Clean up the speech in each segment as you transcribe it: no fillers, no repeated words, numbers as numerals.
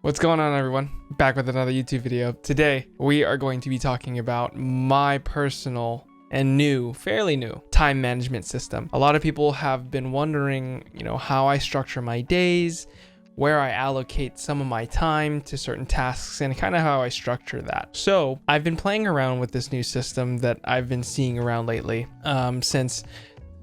What's going on, everyone? Back with another YouTube video. Today, we are going to be talking about my personal and fairly new time management system. A lot of people have been wondering, how I structure my days, where I allocate some of my time to certain tasks, and kind of how I structure that. So I've been playing around with this new system that I've been seeing around lately, since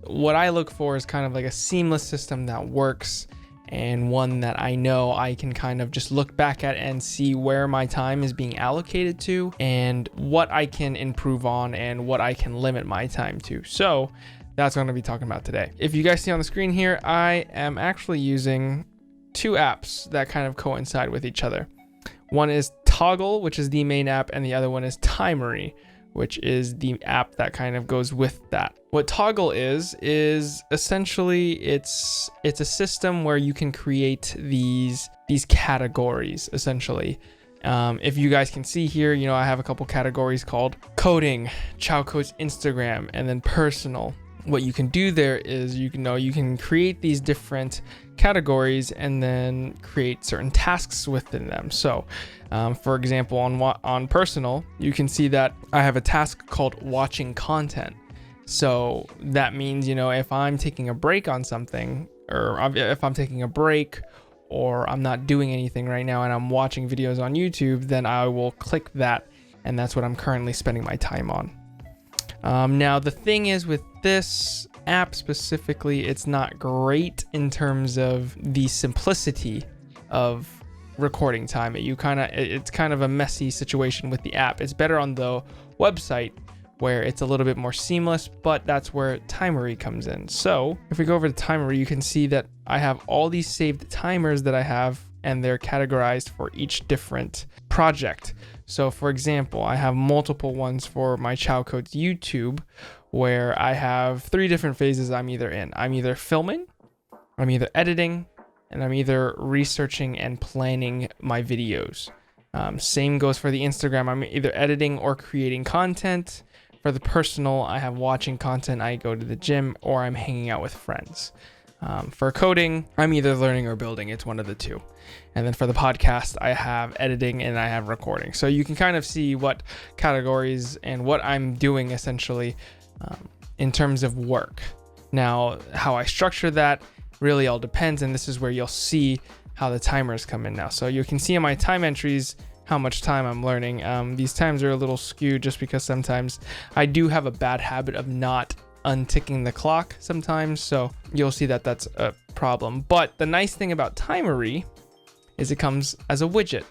what I look for is kind of like a seamless system that works, and one that I know I can kind of just look back at and see where my time is being allocated to and what I can improve on and what I can limit my time to. So that's what I'm going to be talking about today. If you guys see on the screen here, I am actually using two apps that kind of coincide with each other. One is Toggle, which is the main app, and the other one is Timery, which is the app that kind of goes with that. What Toggle is essentially it's a system where you can create these categories essentially. If you guys can see here, I have a couple categories called coding, Chau Code's Instagram, and then personal. What you can do there is you can create these different categories and then create certain tasks within them. So for example, on personal, you can see that I have a task called watching content. So that means, if I'm taking a break on something, or if I'm taking a break or I'm not doing anything right now and I'm watching videos on YouTube, then I will click that, and that's what I'm currently spending my time on. Now the thing is, with this app specifically, it's not great in terms of the simplicity of recording time. It's kind of a messy situation with the app. It's better on the website where it's a little bit more seamless, but that's where Timery comes in. So if we go over to Timery, you can see that I have all these saved timers that I have, and they're categorized for each different project. So for example, I have multiple ones for my Chau Code's YouTube, where I have 3 different phases I'm either in. I'm either filming, I'm either editing, and I'm either researching and planning my videos. Same goes for the Instagram. I'm either editing or creating content. For the personal, I have watching content, I go to the gym, or I'm hanging out with friends. For coding, I'm either learning or building. It's one of the two. And then for the podcast, I have editing and I have recording. So you can kind of see what categories and what I'm doing essentially in terms of work. Now, how I structure that really all depends, and this is where you'll see how the timers come in now. So you can see in my time entries how much time I'm learning. These times are a little skewed just because sometimes I do have a bad habit of not unticking the clock sometimes, so you'll see that that's a problem. But the nice thing about Timery is it comes as a widget,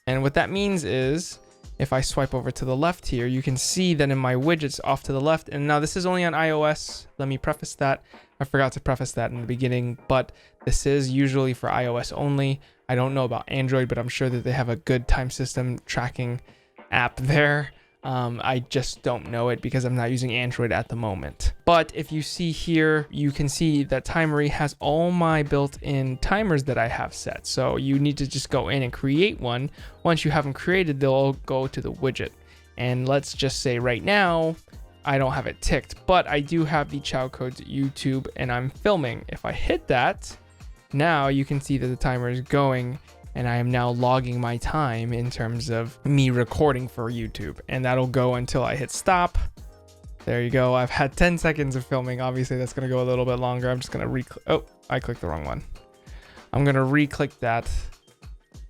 and what that means is if I swipe over to the left here, you can see that in my widgets off to the left, and now this is only on iOS. Let me preface that. I forgot to preface that in the beginning, but this is usually for iOS only. I don't know about Android, but I'm sure that they have a good time system tracking app there. I just don't know it because I'm not using Android at the moment. But if you see here, you can see that Timery has all my built-in timers that I have set. So you need to just go in and create one. Once you have them created, they'll all go to the widget. And let's just say right now, I don't have it ticked, but I do have the Chau Code's YouTube and I'm filming. If I hit that, now you can see that the timer is going, and I am now logging my time in terms of me recording for YouTube, and that'll go until I hit stop. There you go. I've had 10 seconds of filming. Obviously that's going to go a little bit longer. I'm just going to I clicked the wrong one. I'm going to re-click that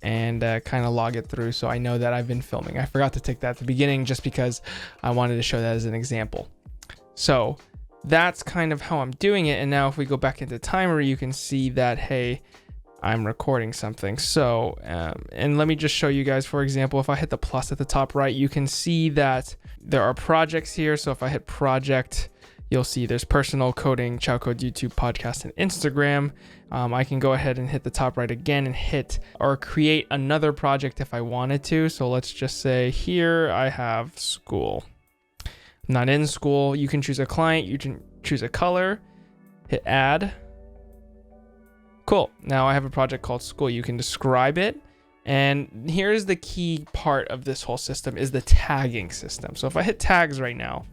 and kind of log it through so I know that I've been filming. I forgot to tick that at the beginning just because I wanted to show that as an example. So that's kind of how I'm doing it. And now if we go back into Timery, you can see that, hey, I'm recording something. So, and let me just show you guys, for example, if I hit the plus at the top right, you can see that there are projects here. So if I hit project, you'll see there's personal, coding, Chau Code, YouTube, podcast, and Instagram. I can go ahead and hit the top right again and hit or create another project if I wanted to. So let's just say here I have school. I'm not in school. You can choose a client. You can choose a color. Hit add. Cool. Now I have a project called school. You can describe it. And here's the key part of this whole system is the tagging system. So if I hit tags right now,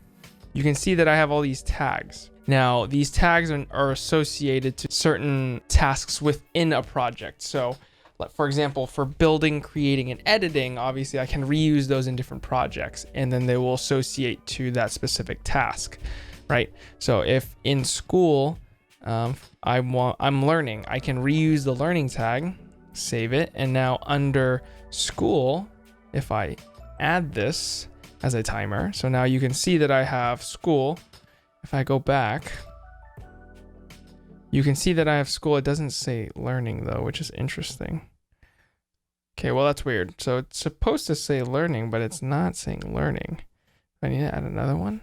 you can see that I have all these tags. Now, these tags are associated to certain tasks within a project. So For example, for building, creating, and editing, obviously I can reuse those in different projects, and then they will associate to that specific task, right? So if in school, I'm learning, I can reuse the learning tag, save it, and now under school, if I add this as a timer, so now you can see that I have school. If I go back, you can see that I have school. It doesn't say learning though, which is interesting. Okay, well, that's weird. So it's supposed to say learning, but it's not saying learning. I need to add another one.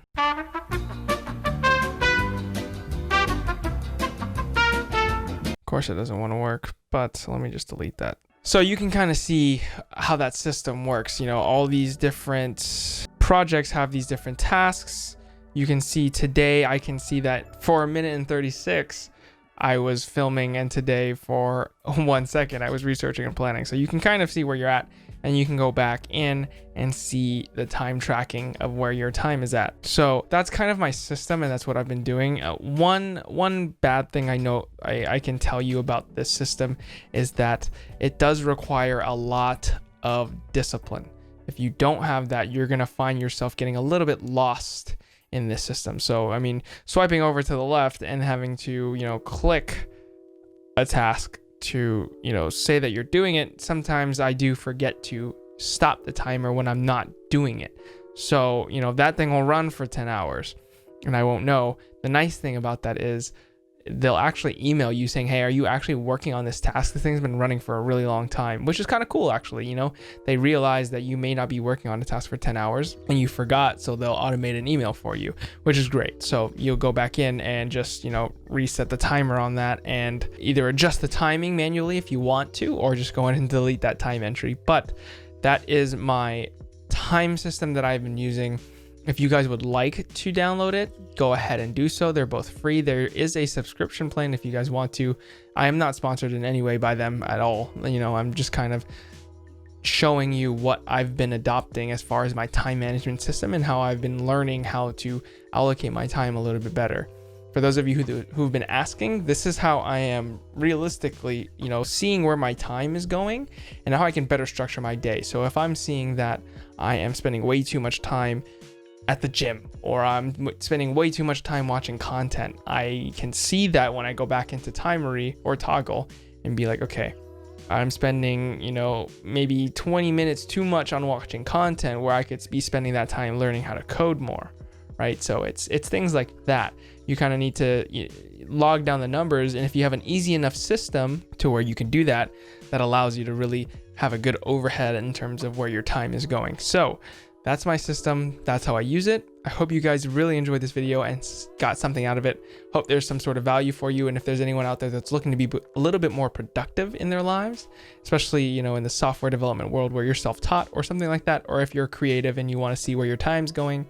Of course, it doesn't want to work, but let me just delete that. So you can kind of see how that system works. You know, all these different projects have these different tasks. You can see today, I can see that for 1:36, I was filming, and today for 1 second, I was researching and planning. So you can kind of see where you're at, and you can go back in and see the time tracking of where your time is at. So that's kind of my system, and that's what I've been doing. One bad thing I know I can tell you about this system is that it does require a lot of discipline. If you don't have that, you're gonna find yourself getting a little bit lost in this system. So, I mean, swiping over to the left and having to, you know, click a task to, you know, say that you're doing it. Sometimes I do forget to stop the timer when I'm not doing it. So, you know, that thing will run for 10 hours and I won't know. The nice thing about that is they'll actually email you saying, hey, are you actually working on this task? The thing's been running for a really long time, which is kind of cool, actually. You know, they realize that you may not be working on a task for 10 hours and you forgot, so they'll automate an email for you, which is great. So you'll go back in and just, you know, reset the timer on that and either adjust the timing manually if you want to, or just go in and delete that time entry. But that is my time system that I've been using. If you guys would like to download it, go ahead and do so. They're both free. There is a subscription plan if you guys want to. I am not sponsored in any way by them at all. You know, I'm just kind of showing you what I've been adopting as far as my time management system and how I've been learning how to allocate my time a little bit better. For those of you who've been asking, this is how I am realistically, you know, seeing where my time is going and how I can better structure my day. So if I'm seeing that I am spending way too much time at the gym, or I'm spending way too much time watching content, I can see that when I go back into Timery or Toggle and be like, okay, I'm spending, you know, maybe 20 minutes too much on watching content where I could be spending that time learning how to code more, right? So it's things like that. You kind of need to log down the numbers, and if you have an easy enough system to where you can do that, that allows you to really have a good overhead in terms of where your time is going. So that's my system. That's how I use it. I hope you guys really enjoyed this video and got something out of it. Hope there's some sort of value for you. And if there's anyone out there that's looking to be a little bit more productive in their lives, especially, you know, in the software development world where you're self-taught or something like that, or if you're creative and you want to see where your time's going,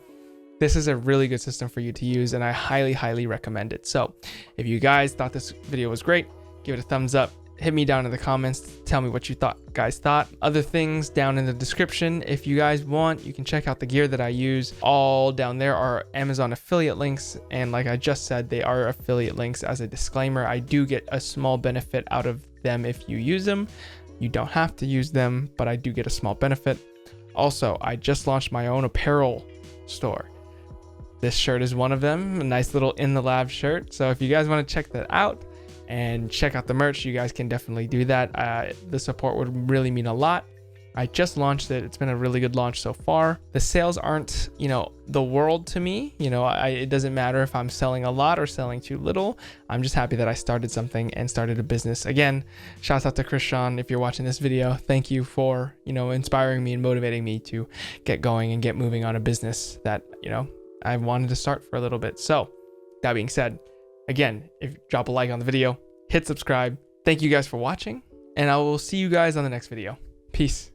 this is a really good system for you to use, and I highly, highly recommend it. So if you guys thought this video was great, give it a thumbs up. Hit me down in the comments. Tell me what you guys thought. Other things down in the description. If you guys want, you can check out the gear that I use. All down there are Amazon affiliate links. And like I just said, they are affiliate links. As a disclaimer, I do get a small benefit out of them if you use them. You don't have to use them, but I do get a small benefit. Also, I just launched my own apparel store. This shirt is one of them, a nice little in the lab shirt. So if you guys want to check that out and check out the merch, you guys can definitely do that. The support would really mean a lot. I just launched it. It's been a really good launch so far. The sales aren't, you know, the world to me. You know, it doesn't matter if I'm selling a lot or selling too little. I'm just happy that I started something and started a business. Again, shouts out to Christian. If you're watching this video, thank you for, you know, inspiring me and motivating me to get going and get moving on a business that, you know, I wanted to start for a little bit. So that being said, again, if drop a like on the video, hit subscribe. Thank you guys for watching, and I will see you guys on the next video. Peace.